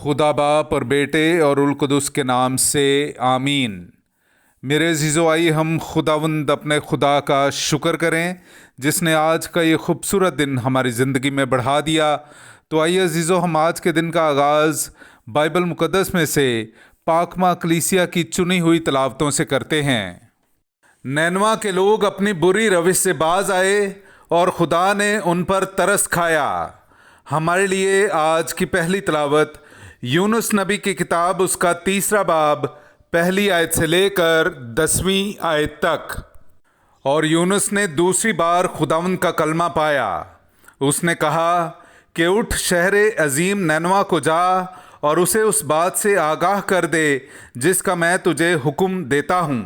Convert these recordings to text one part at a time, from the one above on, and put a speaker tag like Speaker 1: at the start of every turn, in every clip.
Speaker 1: खुदा बाप और बेटे और उल कुदस के नाम से आमीन। मेरे अज़ीज़ो, आइए हम खुदावंद अपने खुदा का शुक्र करें जिसने आज का ये खूबसूरत दिन हमारी ज़िंदगी में बढ़ा दिया। तो आइए अज़ीज़ो, हम आज के दिन का आगाज़ बाइबल मुक़द्दस में से पाकमा कलीसिया की चुनी हुई तलावतों से करते हैं। नैनवा के लोग अपनी बुरी रविश से बाज आए और खुदा ने उन पर तरस खाया। हमारे लिए आज की पहली तलावत यूनुस नबी की किताब, उसका 3 बाब, पहली आयत से लेकर 10वीं आयत तक। और यूनुस ने दूसरी बार खुदावंद का कलमा पाया। उसने कहा कि उठ, शहरे अजीम नैनवा को जा और उसे उस बात से आगाह कर दे जिसका मैं तुझे हुक्म देता हूँ।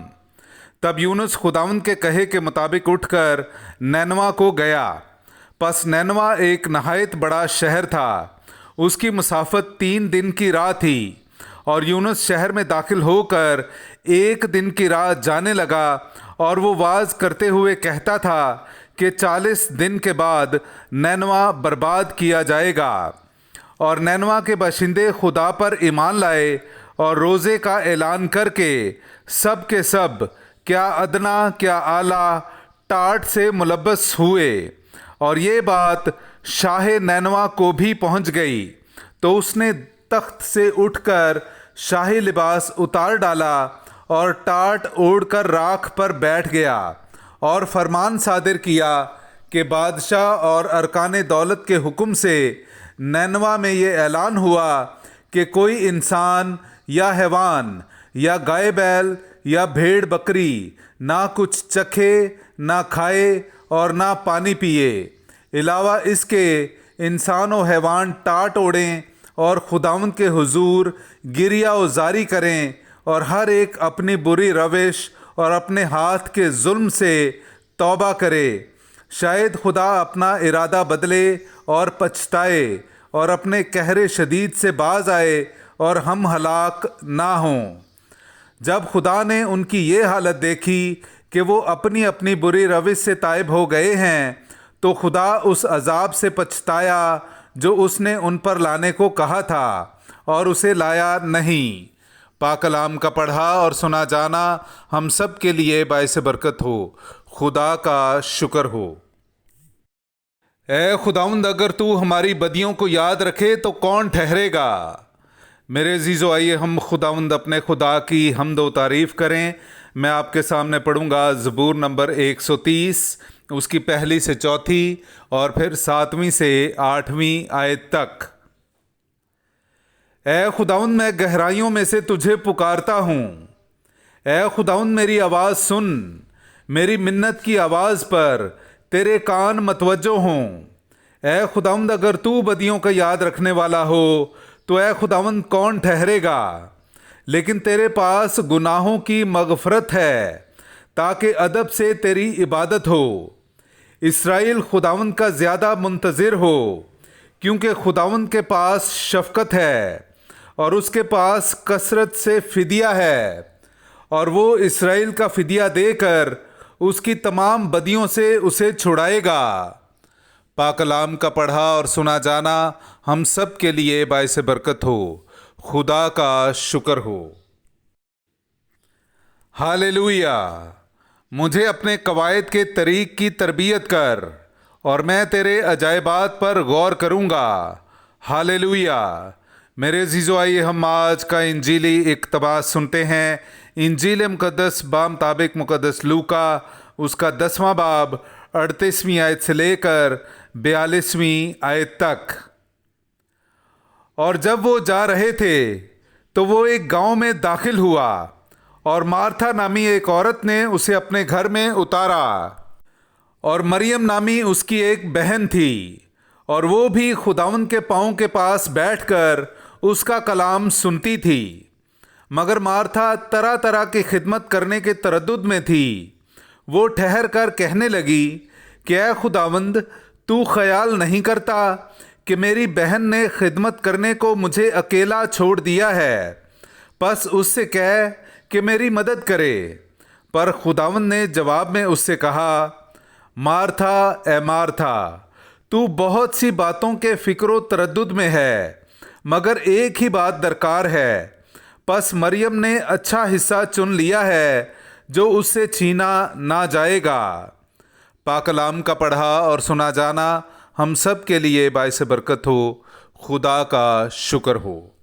Speaker 1: तब यूनुस खुदावंद के कहे के मुताबिक उठकर नैनवा को गया। पस नैनवा एक नहायत बड़ा शहर था। उसकी मुसाफत 3 दिन की राह थी। और यूनुस शहर में दाखिल होकर 1 दिन की राह जाने लगा और वो वाज करते हुए कहता था कि 40 दिन के बाद नैनवा बर्बाद किया जाएगा। और नैनवा के बाशिंदे खुदा पर ईमान लाए और रोज़े का ऐलान करके सब के सब, क्या अदना क्या आला, टाट से मुलब्बस हुए। और ये बात शाह नैनवा को भी पहुंच गई। तो उसने तख्त से उठकर शाही लिबास उतार डाला और टाट ओढ़कर राख पर बैठ गया और फरमान सादिर किया कि बादशाह और अरकान दौलत के हुक्म से नैनवा में ये ऐलान हुआ कि कोई इंसान या हैवान या गाय बैल या भेड़ बकरी ना कुछ चखे, ना खाए और ना पानी पिए। अलावा इसके इंसान और हैवान टाट ओढ़ें और खुदावंद के हुजूर गिरिया उजारी करें और हर एक अपनी बुरी रविश और अपने हाथ के जुल्म से तौबा करे। शायद खुदा अपना इरादा बदले और पछताए और अपने कहरे शदीद से बाज आए और हम हलाक ना हों। जब खुदा ने उनकी ये हालत देखी कि वो अपनी अपनी बुरी रविश से ताइब हो गए हैं, तो खुदा उस अजाब से पछताया जो उसने उन पर लाने को कहा था और उसे लाया नहीं। पाक कलाम का पढ़ा और सुना जाना हम सब के लिए बाइस बरकत हो। खुदा का शुक्र हो। ए खुदावंद, अगर तू हमारी बदियों को याद रखे तो कौन ठहरेगा। मेरे अजीज़ो, आइए हम खुदावंद अपने खुदा की हम्द व तारीफ़ करें। मैं आपके सामने पढ़ूंगा ज़बूर नंबर 130, उसकी पहली से चौथी और फिर 7वीं से 8वीं आयत तक। ए खुदावंद, मैं गहराइयों में से तुझे पुकारता हूँ। ए खुदावंद, मेरी आवाज़ सुन। मेरी मिन्नत की आवाज़ पर तेरे कान मतवज्जो हों। ए खुदावंद, अगर तू बदियों का याद रखने वाला हो तो ए खुदावंद कौन ठहरेगा। लेकिन तेरे पास गुनाहों की मगफरत है ताकि अदब से तेरी इबादत हो। इस्राएल खुदावंद का ज़्यादा मुंतज़िर हो, क्योंकि खुदावंद के पास शफ़क़त है और उसके पास कसरत से फ़िदिया है। और वो इस्राएल का फ़िदिया देकर उसकी तमाम बदियों से उसे छुड़ाएगा। पाक कलाम का पढ़ा और सुना जाना हम सब के लिए बाइस बरकत हो। खुदा का शुक्र हो। हालेलुया। मुझे अपने कवायद के तरीक़ की तरबियत कर और मैं तेरे अजायबात पर गौर करूँगा। हालेलुया। मेरे अज़ीज़ो, आइए हम आज का इंजीली इक़्तिबास सुनते हैं। इंजील मुक़द्दस बामुताबिक मुक़द्दस लूका, उसका 10वां बाब, 38वीं आयत से लेकर 42वीं आयत तक। और जब वो जा रहे थे तो वो एक गांव में दाखिल हुआ और मार्था नामी एक औरत ने उसे अपने घर में उतारा। और मरियम नामी उसकी एक बहन थी और वो भी खुदावंद के पाँव के पास बैठकर उसका कलाम सुनती थी। मगर मार्था तरह तरह की खिदमत करने के तरद्दुद में थी। वो ठहर कर कहने लगी कि ऐ खुदावंद, तू ख्याल नहीं करता कि मेरी बहन ने खिदमत करने को मुझे अकेला छोड़ दिया है। बस उससे कह कि मेरी मदद करे। पर खुदावंद ने जवाब में उससे कहा, मार्था, ए मार्था, तू बहुत सी बातों के फ़िक्र तरद्दुद में है, مگر ایک ہی بات درکار ہے، پس مریم نے اچھا حصہ چن لیا ہے جو اس سے چھینا نہ جائے گا۔ پاک کلام کا پڑھا اور سنا جانا ہم سب کے لیے باعث برکت ہو۔ خدا کا شکر ہو۔